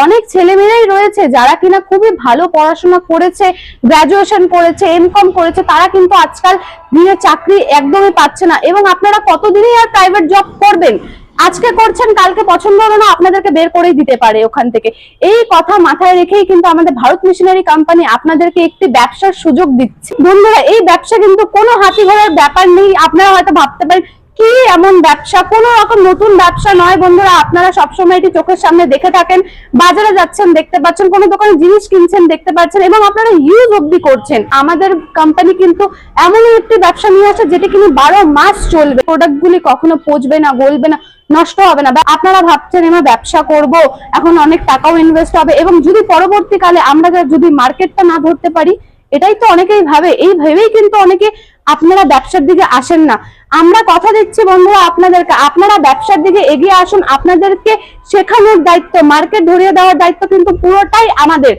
অনেক ছেলেমেয়েরাই রয়েছে যারা কিনা খুবই ভালো পড়াশোনা করেছে, গ্রাজুয়েশন করেছে, এমকম করেছে, তারা কিন্তু আজকাল দিনে চাকরি একদমই পাচ্ছে না। এবং আপনারা কতদিনই আর প্রাইভেট জব করবেন? আজকে করছেন, কালকে পছন্দ হলো না, আপনাদেরকে বের করেই দিতে পারে ওখান থেকে। এই কথা মাথায় রেখেই কিন্তু আমাদের ভারত মিশনারি কোম্পানি আপনাদেরকে একটি ব্যবসার সুযোগ দিচ্ছে। বন্ধুরা, এই ব্যবসা কিন্তু কোনো হাতি ঘোড়ার ব্যাপার নেই। আপনারা হয়তো ভাবতে পারেন কি এমন ব্যবসা, কোন রকম নতুন ব্যবসা নয় বন্ধুরা। আপনারা সবসময় এটি চোখের সামনে দেখে থাকেন, বাজারে যাচ্ছেন দেখতে পাচ্ছেন, কোনো দোকানে জিনিস কিনছেন দেখতে পাচ্ছেন, এবং আপনারা ইউজ অবধি করছেন। আমাদের কোম্পানি কিন্তু এমনই একটি ব্যবসা নিয়ে আসে যেটি কিন্তু 12 মাস চলবে। প্রোডাক্ট গুলি কখনো পচবে না, গলবে না, নষ্ট হবে না। আপনারা ভাবছেন এবার ব্যবসা করব, এখন অনেক টাকাও ইনভেস্ট হবে, এবং যদি পরবর্তীকালে আমরা যদি মার্কেটটা না ধরতে পারি, এটাই তো অনেকেই ভাবে। এই ভেবেই কিন্তু অনেকে আপনারা ব্যবসার দিকে আসেন না। আমরা কথা দিচ্ছি বন্ধুরা আপনাদেরকে, আপনারা ব্যবসার দিকে এগিয়ে আসুন। আপনাদেরকে শেখানোর দায়িত্ব, মার্কেট ধরিয়ে দেওয়ার দায়িত্ব কিন্তু পুরোটাই আমাদের।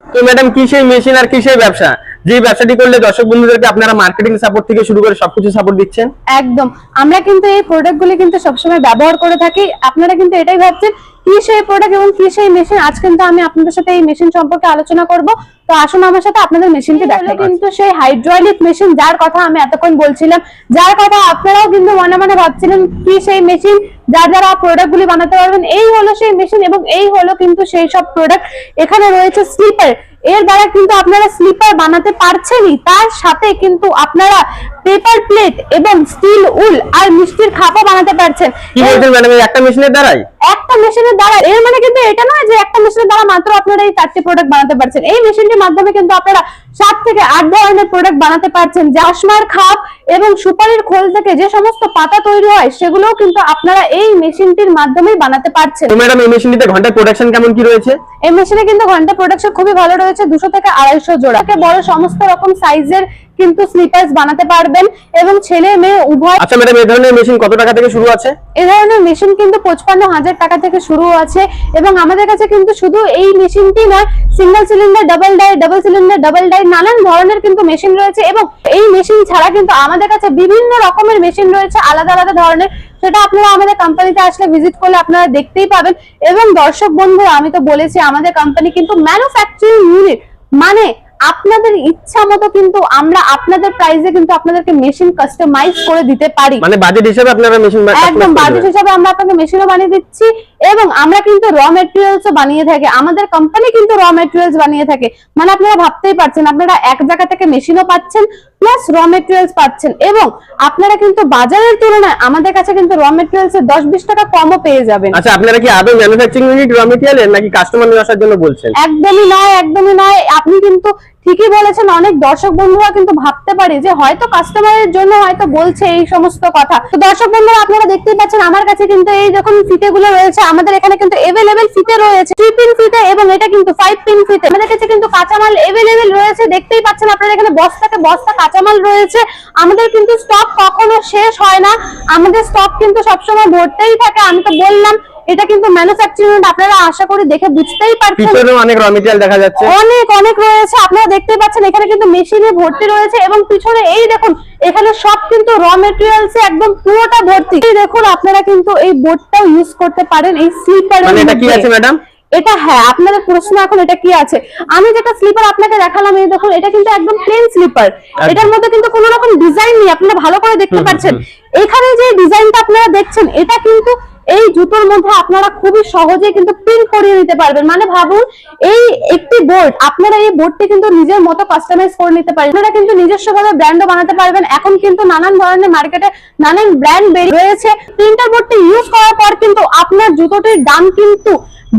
তো ম্যাডাম, কি সেই মেশিন আর কি সেই ব্যবসা, যে ব্যবসাটি করলে দর্শক বন্ধুদেরকে আপনারা মার্কেটিং সাপোর্ট থেকে শুরু করে সবকিছু সাপোর্ট দিচ্ছেন? একদম, আমরা কিন্তু এই প্রোডাক্টগুলি কিন্তু সবসময় ব্যবহার করে থাকি। আপনারা কিন্তু এটাই ভাবছেন কি সেই প্রোডাক্ট এবং কি সেই মেশিন। আজ কিন্তু আমি আপনাদের সাথে এই মেশিন সম্পর্কে আলোচনা করব। তো আসুন আমার সাথে আপনাদের মেশিনটি দেখাই। কিন্তু সেই হাইড্রোলিক মেশিন যার কথা আমি এতক্ষণ বলছিলাম, যার কথা আপনারাও কিন্তু মনে মনে ভাবছিলেন কি সেই মেশিন যার দ্বারা প্রোডাক্ট গুলি বানাতে পারবেন, এই হলো সেই মেশিন এবং এই হলো কিন্তু সেই সব প্রোডাক্ট। এখানে রয়েছে স্লিপার, এর দ্বারা কিন্তু আপনারা স্লিপার বানাতে পারছেনই, তার সাথে কিন্তু আপনারা পেপার প্লেট এবং স্টিল উল আর মিষ্টির খাপও বানাতে পারছেন। কি বলছেন ম্যাডাম, এই একটা মেশিনের দ্বারাই? একটা মেশিনের দ্বারা। এর মানে কিন্তু এটা নয় যে একটা মেশিনের দ্বারা মাত্র আপনারা এই 4টি প্রোডাক্ট বানাতে পারছেন। এই মেশিনটির মাধ্যমে কিন্তু আপনারা 7 থেকে 8 ধরনের প্রোডাক্ট বানাতে পারছেন। চশমার খাপ এবং সুপারির খোল থেকে যে সমস্ত পাতা তৈরি হয়, সেগুলোও কিন্তু আপনারা এই মেশিনটির মাধ্যমেই বানাতে পারছেন। তো ম্যাডাম, এই মেশিনটিতে ঘন্টায় প্রোডাকশন কেমন কি রয়েছে? এই মেশিনে কিন্তু ঘন্টা প্রোডাকশন খুবই ভালো রয়েছে, 200 থেকে 250 জোড়া। বড় সমস্ত রকম সাইজের কিন্তু স্লিপার্স বানাতে পারবেন এবং ছেলে মেয়ে উভয়। আচ্ছা ম্যাডাম, এই ধরনের মেশিন কত টাকা থেকে শুরু আছে? এই ধরনের মেশিন কিন্তু 55,000 টাকা থেকে শুরু আছে। এবং আমাদের কাছে কিন্তু শুধু এই মেশিনটি নয়, single cylinder, double die, double cylinder, double die, নানান ধরনের কিন্তু মেশিন রয়েছে। এবং এই মেশিন ছাড়া কিন্তু আমাদের কাছে বিভিন্ন রকমের মেশিন রয়েছে, আলাদা আলাদা ধরনের। সেটা আপনারা আমাদের কোম্পানিতে আসলে ভিজিট করলে আপনারা দেখতেই পাবেন। এবং দর্শক বন্ধুরা, আমি তো বলেছি আমাদের কোম্পানি কিন্তু ম্যানুফ্যাকচারিং ইউনিট, মানে আপনাদের ইচ্ছা মতো কিন্তু আমরা আপনাদের প্রাইসে কিন্তু আপনাদেরকে মেশিন কাস্টমাইজ করে দিতে পারি। মানে বাজেট হিসেবে আপনারা মেশিন একদম বাজেট হিসেবে আমরা আপনাকে মেশিনও বানিয়ে দিচ্ছি। এবং আমরা কিন্তু র ম্যাটেরিয়ালসও বানিয়ে থাকি, আমাদের কোম্পানি কিন্তু র ম্যাটেরিয়ালস বানিয়ে থাকে। মানে আপনারা ভাবতেই পারছেন, আপনারা এক জায়গা থেকে মেশিনও পাচ্ছেন প্লাস র ম্যাটেরিয়ালস পাচ্ছেন। এবং আপনারা কিন্তু বাজারের তুলনায় আমাদের কাছে কিন্তু র ম্যাটেরিয়ালস এর 10-20 টাকা কমও পেয়ে যাবেন। আচ্ছা, আপনারা কি আদৌ ম্যানুফ্যাকচারিং ইউনিট র ম্যাটেরিয়াল নাকি কাস্টমার নিয়ে আসার জন্য বলছেন? একদমই নয়, একদমই নয়। আপনি কিন্তু ঠিকই বলেছেন। অনেক দর্শক বন্ধুরা কিন্তু ভাবতে পারে যে হয়তো কাস্টমারের জন্য হয়তো বলছে এই সমস্ত কথা। তো দর্শক বন্ধুরা, আপনারা দেখতেই পাচ্ছেন আমার কাছে কিন্তু এই যখন ফিতেগুলো রয়েছে, আমাদের এখানে কিন্তু এভেলেবেল ফিতে রয়েছে, 3 পিন ফিতে এবং এটা কিন্তু 5 পিন ফিতে। আমাদের কাছে কিন্তু কাঁচামাল এভেলেবেল রয়েছে, দেখতেই পাচ্ছেন আপনারা এখানে বস্তাকে বস্তা কাঁচামাল রয়েছে। আমাদের কিন্তু স্টক কখনো শেষ হয় না, আমাদের স্টক কিন্তু সবসময় ভরতেই থাকে। আমি তো বললাম এটা কিন্তু ম্যানুফ্যাকচারিং, আপনারা আশা করি দেখে বুঝতেই পারছেন। পিছনেও অনেক র ম্যাটেরিয়াল দেখা যাচ্ছে, অনেক অনেক রয়েছে, আপনারা দেখতে পাচ্ছেন এখানে কিন্তু মেশিনে ভর্তি রয়েছে। এবং পিছনে এই দেখুন, এখানে সব কিন্তু র ম্যাটেরিয়ালস এ একদম পুরোটা ভর্তি। এই দেখুন, আপনারা কিন্তু এই বোর্ডটাও ইউজ করতে পারেন এই স্লিপারের মধ্যে। মানে এটা কি আছে ম্যাডাম? এটা, হ্যাঁ, আপনাদের প্রশ্ন এখন এটা কি আছে। আমি যেটা স্লিপার আপনাকে দেখালাম, এই দেখুন এটা কিন্তু একদম প্লেন স্লিপার। এটার মধ্যে কিন্তু কোনো রকম ডিজাইন নেই, আপনারা ভালো করে দেখতে পাচ্ছেন। এখানে যে ডিজাইনটা আপনারা দেখছেন, এটা কিন্তু এই জুতোর মধ্যে আপনারা খুবই সহজে কিন্তু প্রিন্ট করিয়ে নিতে পারবেন। মানে ভাবুন, এই একটি বোর্ড, আপনারা এই বোর্ডটি কিন্তু নিজের মতো কাস্টমাইজ করে নিতে পারেন। আপনারা কিন্তু নিজস্বভাবে ব্র্যান্ডও বানাতে পারবেন। এখন কিন্তু নানান ধরনের মার্কেটে নানান ব্র্যান্ড বেরিয়ে রয়েছে। প্রিন্টার বোর্ডটি ইউজ করার পর কিন্তু আপনার জুতোটির দাম কিন্তু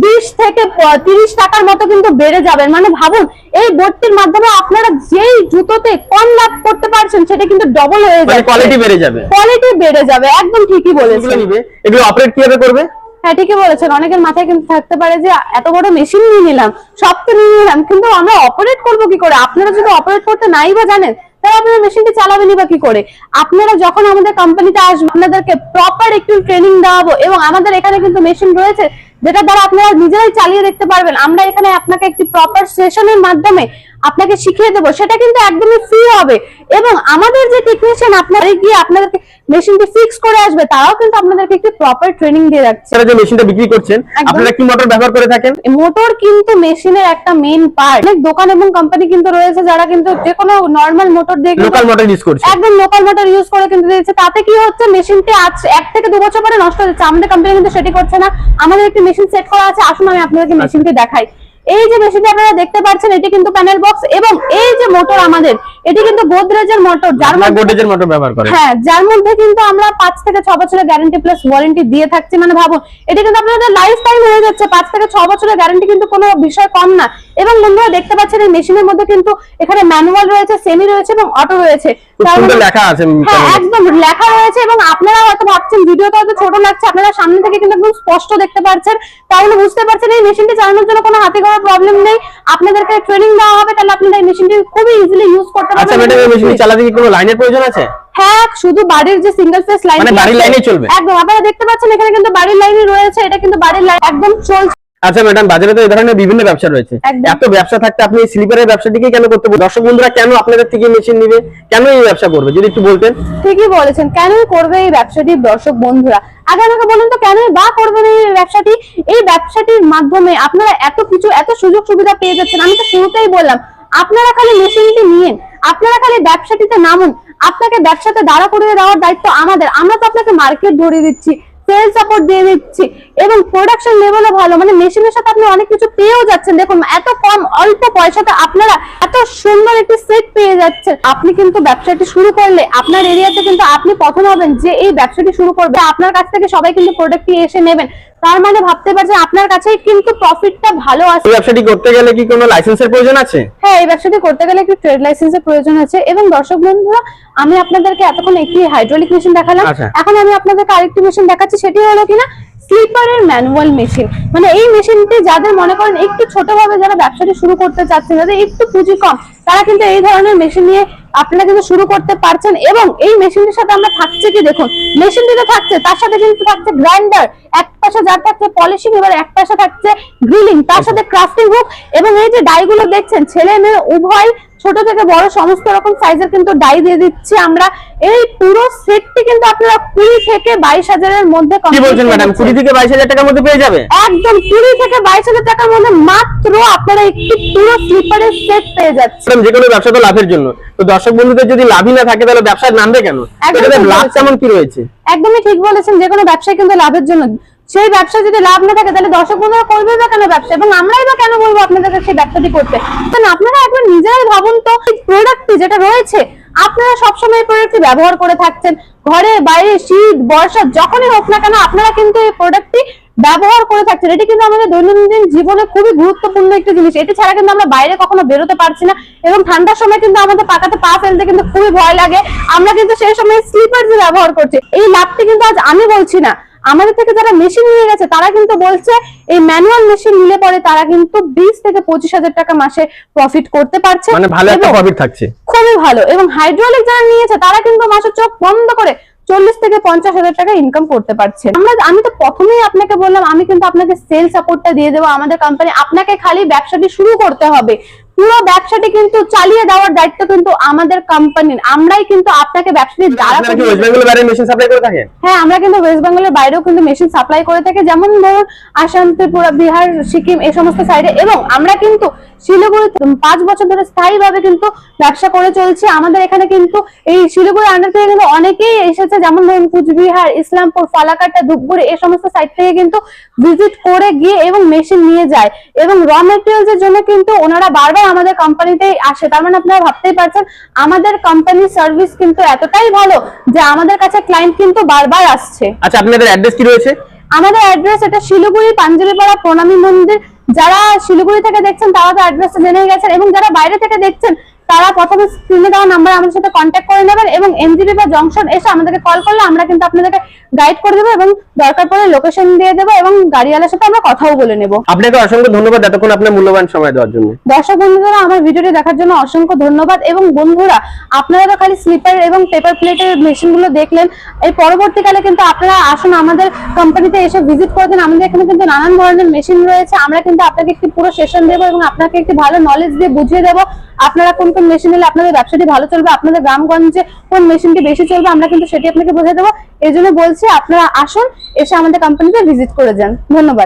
20 থেকে 30 টাকার মতো কিন্তু বেড়ে যাবে। মানে ভাবুন, এই বোর্ডটির মাধ্যমে আপনারা যেই জুতোতে কম লাভ করতে পারছেন, সেটা কিন্তু ডবল হয়ে যাবে, কোয়ালিটি বেড়ে যাবে, কোয়ালিটি বেড়ে যাবে। একদম ঠিকই বলেছেন। এগুলো অপারেট কিভাবে করবে? হ্যাঁ, ঠিকই বলেছেন। অনেকের মাথায় কিন্তু থাকতে পারে যে এত বড় মেশিন নিয়ে নিলাম, সব তো নিয়ে নিলাম, কিন্তু আমরা অপারেট করবো কি করে? আপনারা যদি অপারেট করতে নাই বা জানেন, তাহলে আপনারা মেশিনটি চালাবেনই বা কি করে? আপনারা যখন আমাদের কোম্পানিতে আসবেন, আপনাদেরকে প্রপার একটু ট্রেনিং দেওয়াবো। এবং আমাদের এখানে কিন্তু মেশিন রয়েছে যেটা দ্বারা আপনারা নিজেরাই চালিয়ে দেখতে পারবেন। আমরা এখানে আপনাকে একটি প্রপার সেশনের মাধ্যমে আপনাকে শিখিয়ে দেবো, সেটা কিন্তু একদমই ফ্রি হবে। এবং আমাদের যে টেকনিশিয়ান আপনারা গিয়ে আপনাদেরকে মেশিনটি ফিক্স করে আসবে, তারাও কিন্তু আপনাদেরকে একটি প্রপার ট্রেনিং দিয়ে রাখছে। আপনারা যে মেশিনটা বিক্রি করছেন একদম। আপনারা কি মোটর ব্যবহার করে থাকেন? মোটর কিন্তু মেশিনের একটা মেইন পার্ট। অনেক দোকান এবং কোম্পানি কিন্তু রয়েছে যারা কিন্তু যে কোনো নরমাল মোটর দিয়ে লোকাল মোটর ইউজ করছে। একদম লোকাল মোটর ইউজ করে কিন্তু দিয়েছে। তাতে কি হচ্ছে, মেশিনটি আজ 1 থেকে 2 বছর পরে নষ্ট হয়ে যাচ্ছে। আমাদের কোম্পানি কিন্তু সেটি করছে না। আমাদের একটি মেশিন সেট করা আছে, আসুন আমি আপনাদেরকে মেশিনটি দেখাই। এই যে মেশিনটি আপনারা দেখতে পাচ্ছেন, এটি কিন্তু প্যানেল বক্স, এবং এই যে মোটর আমাদের, এটি কিন্তু গোদরেজের মোটর, যার মধ্যে গোদরেজের মোটর ব্যবহার করে। হ্যাঁ, যার মধ্যে কিন্তু আমরা 5 থেকে 6 বছরের গ্যারান্টি প্লাস ওয়ারেন্টি দিয়ে থাকছি। মানে ভাবুন, এটি কিন্তু আপনাদের লাইফ টাইম হয়ে যাচ্ছে। 5 থেকে 6 বছরের গ্যারান্টি কিন্তু কোনো বিষয় কম না। এবং বন্ধুরা দেখতে পাচ্ছেন এই মেশিনের মধ্যে কিন্তু এখানে ম্যানুয়াল রয়েছে, সেমি রয়েছে এবং অটো রয়েছে। সুন্দর লেখা আছে। হ্যাঁ, একদম লেখা রয়েছে। এবং আপনারা হয়তো ভাবছেন ভিডিওটা হয়তো ছোট লাগছে, আপনারা সামনে থেকে কিন্তু একদম স্পষ্ট দেখতে পাচ্ছেন, তাহলে বুঝতে পারছেন এই মেশিনটি চালানোর জন্য কোনো হাতে করার প্রবলেম নেই। আপনাদেরকে ট্রেনিং দেওয়া হবে, তাহলে আপনারা এই মেশিনটি খুবই ইজিলি ইউজ করতে আচ্ছা ম্যাডাম, এই মেশিনটি চালাতে কি কোনো লাইনের প্রয়োজন আছে? হ্যাঁ, শুধু বাড়ির যে সিঙ্গেল ফেস লাইন, মানে বাড়ির লাইনেই চলবে? একদম। আপনারা দেখতে পাচ্ছেন এখানে কিন্তু বাড়ির লাইনই রয়েছে, এটা কিন্তু বাড়ির লাইন একদম চলছে। আচ্ছা ম্যাডাম, বাজারে তো এই ধরনের বিভিন্ন ব্যবসা রয়েছে, একদম। এত ব্যবসা থাকতে আপনি স্লিপারের ব্যবসাটিকে কেন করতে বলছেন? দর্শক বন্ধুরা কেন আপনাদের থেকে মেশিন নিবে, কেন এই ব্যবসা করবে, যদি একটু বলতেন। ঠিকই বলেছেন, কেনই করবে এই ব্যবসাটি দর্শক বন্ধুরা? আগে আমাকে বলুন তো, কেনই বা করবেন এই ব্যবসাটি? এই ব্যবসাটির মাধ্যমে আপনারা এত কিছু, এত সুযোগ সুবিধা পেয়ে যাচ্ছেন। আমি তো শুরুতেই বললাম, আপনারা খালি মেশিনটি নিয়েন, আপনারা খালি ব্যবসাটিতে নামুন। আপনাকে ব্যবসাতে দাঁড়া করিয়ে দেওয়ার দায়িত্ব আমাদের। আমরা তো আপনাকে মার্কেট ধরিয়ে দিচ্ছি, সেল সাপোর্ট দিয়ে দিচ্ছি, এবং প্রোডাকশন লেভেলও ভালো। মানে মেশিনের সাথে আপনি অনেক কিছু পেয়েও যাচ্ছেন। দেখুন, এত কম অল্প পয়সাতে আপনারা এত সুন্দর একটি সেট পেয়ে যাচ্ছেন। আপনি কিন্তু ব্যবসাটি শুরু করলে আপনার এরিয়াতে কিন্তু আপনি প্রথম হবেন যে এই ব্যবসাটি শুরু করবে। আপনার কাছ থেকে সবাই কিন্তু প্রোডাক্টটি এসে নেবেন, তার মানে ভাবতে পারছেন আপনার কাছেই কিন্তু প্রফিটটা ভালো আছে। এই ব্যবসাটি করতে গেলে কি কোনো লাইসেন্সের প্রয়োজন আছে? হ্যাঁ, এই ব্যবসাটি করতে গেলে একটি ট্রেড লাইসেন্সের প্রয়োজন আছে। এবং দর্শক বন্ধুরা, আমি আপনাদেরকে এতক্ষণ একটি হাইড্রোলিক মেশিন দেখালাম, আচ্ছা। এখন আমি আপনাদেরকে আরেকটি মেশিন দেখাচ্ছি। সেটি হলো কিনা স্লিপারের ম্যানুয়াল মেশিন। মানে এই মেশিনটি যাদের মনে করেন একটু ছোটভাবে যারা ব্যবসাটি শুরু করতে চাচ্ছেন, যাদের একটু পুঁজি কম, তারা কিন্তু এই ধরনের মেশিন নিয়ে আপনারা কিন্তু শুরু করতে পারছেন। এবং এই মেশিনটির সাথে আমরা থাকছে কি দেখুন, মেশিনটিতে থাকছে, তার সাথে কিন্তু থাকছে গ্রাইন্ডার, এক পাশে যার থাকছে পলিশিং, এবার এক পাশে থাকছে গ্রিলিং, তার সাথে ক্রাফটিং হুক, এবং এই যে ডাইগুলো দেখছেন, ছেলে মেয়ে উভয়, ছোট থেকে বড় সমস্ত রকম সাইজের কিন্তু ডাই দিয়ে দিচ্ছি আমরা। এই পুরো সেটটি কিন্তু আপনারা 20 থেকে 22,000 এর মধ্যে। কি বলছেন ম্যাডাম, 20 থেকে 22,000 টাকার মধ্যে পেয়ে যাবে? একদম 20 থেকে 22,000 টাকার মধ্যে মাত্র আপনারা একটি পুরো স্লিপারের সেট পেয়ে যাচ্ছেন। যে কোনো ব্যবসা তো লাভের জন্য, তো দর্শক বন্ধুদের যদি লাভই না থাকে তাহলে ব্যবসার নামবে কেন? একদম এটাতে ঠিক লাভ বলেছেন। কেমন কি রয়েছে? একদমই ঠিক বলেছেন, যে কোনো ব্যবসায় কিন্তু লাভের জন্য। সেই ব্যবসা যদি লাভ না থাকে, তাহলে দর্শক বন্ধুরা করবে বা কেন ব্যবসা, এবং আমরাই বা কেন বলবো আপনাদেরকে সেই ব্যবসাটি করতে? কারণ আপনারা একবার নিজেরাই ভাবুন তো, এই প্রোডাক্টটি যেটা রয়েছে, আপনারা সবসময় এই প্রোডাক্টটি ব্যবহার করে থাকছেন, ঘরে বাইরে শীত বর্ষা যখনই হোক না কেন, আপনারা কিন্তু এই প্রোডাক্টটি ব্যবহার করে থাকছেন। এটি কিন্তু আমাদের দৈনন্দিন জীবনে খুবই গুরুত্বপূর্ণ একটি জিনিস। এটি ছাড়া কিন্তু আমরা বাইরে কখনো বেরোতে পারছি না, এবং ঠান্ডার সময় কিন্তু আমাদের পাকাতে পা ফেলতে কিন্তু খুবই ভয় লাগে। আমরা কিন্তু সেই সময় স্লিপার যে ব্যবহার করছি। এই লাভটি কিন্তু আজ আমি বলছি না, আমাদের থেকে যারা মেশিন নিয়ে গেছে তারা কিন্তু বলছে এই ম্যানুয়াল মেশিন নিলে পরে তারা কিন্তু 20 থেকে 25,000 টাকা মাসে প্রফিট করতে পারছে। মানে ভালো একটা প্রফিট থাকছে, খুবই ভালো। এবং হাইড্রোলিক যারা নিয়েছে তারা কিন্তু মাসে চোখ বন্ধ করে 40 থেকে 50,000 টাকা ইনকাম করতে পারছে। আমি তো প্রথমেই আপনাকে বললাম, আমি কিন্তু আপনাকে সেল সাপোর্টটা দিয়ে দেবো আমাদের কোম্পানি। আপনাকে খালি ব্যবসাটি শুরু করতে হবে, পুরো ব্যবসাটি কিন্তু চালিয়ে দেওয়ার দায়িত্ব কিন্তু আমাদের কোম্পানির। আমরাই কিন্তু আপনাকে ব্যবসাটি দাঁড়া আপনারা কি ওয়েস্ট বেঙ্গলের বাইরে মেশিন সাপ্লাই করে থাকেন? হ্যাঁ, আমরা কিন্তু ওয়েস্ট বেঙ্গলের বাইরেও কিন্তু মেশিন সাপ্লাই করে থাকি, যেমন ধরুন আসাম, ত্রিপুরা, বিহার, সিকিম, এই সমস্ত সাইডে। এবং আমরা কিন্তু শিলিগুড়ি 5 বছর ধরে স্থায়ীভাবে কিন্তু ব্যবসা করে চলছি। আমাদের এখানে কিন্তু এই শিলিগুড়ি আন্ডার থেকে কিন্তু অনেকেই এসেছে, যেমন ধরুন কুচবিহার, ইসলামপুর, ফালাকাটা, ধূপগুড়ি, এই সমস্ত সাইড থেকে কিন্তু ভিজিট করে গিয়ে এবং মেশিন নিয়ে যায়। এবং র মেটেরিয়ালস এর জন্য কিন্তু ওনারা বারবার আমাদের কোম্পানিতেই আসে। তার মানে আপনারা ভাবতেই পারছেন আমাদের কোম্পানির সার্ভিস কিন্তু এতটাই ভালো যে আমাদের কাছে ক্লায়েন্ট কিন্তু বারবার আসছে। আচ্ছা, আপনাদের অ্যাড্রেস কি রয়েছে? আমাদের অ্যাড্রেস এটা শিলিগুড়ি পাঞ্জাবিপাড়া প্রণামী মন্দির। যারা শিলিগুড়ি থেকে দেখছেন তারা তো অ্যাড্রেসটা জেনে গেছেন, এবং যারা বাইরে থেকে দেখছেন তারা প্রথমে স্ক্রিনে দেওয়া নাম্বার আমাদের সাথে কন্ট্যাক্ট করে নেবেন এবং এনজিপি বা জংশন এসে আমাদেরকে কল করলে আমরা কিন্তু আপনাদেরকে গাইড করে দেবো এবং দরকার পড়লে লোকেশন দিয়ে দেবো এবং গাড়িওয়ালার সাথে আমরা কথাও বলে নেবো। আপনাকে অসংখ্য ধন্যবাদ এতক্ষণ আপনার মূল্যবান সময় দেওয়ার জন্য। দর্শক বন্ধুরা, আমার ভিডিওটি দেখার জন্য অসংখ্য ধন্যবাদ। এবং বন্ধুরা, আপনারা তো খালি স্লিপার এবং পেপার প্লেটের মেশিনগুলো দেখলেন, এই পরবর্তীকালে কিন্তু আপনারা আসুন আমাদের কোম্পানিতে এসে ভিজিট করে দিন। আমাদের এখানে কিন্তু নানান ধরনের মেশিন রয়েছে। আমরা কিন্তু আপনাকে একটি পুরো সেশন দেবো এবং আপনাকে একটি ভালো নলেজ দিয়ে বুঝিয়ে দেবো আপনারা কোন কোন মেশিন নিলে আপনাদের ব্যবসাটি ভালো চলবে, আপনাদের গ্রামগঞ্জে কোন মেশিনটি বেশি চলবে, আমরা কিন্তু সেটি আপনাকে বুঝিয়ে দেবো। এই জন্য বলছি আপনারা আসুন, এসে আমাদের কোম্পানিতে ভিজিট করে যান। ধন্যবাদ।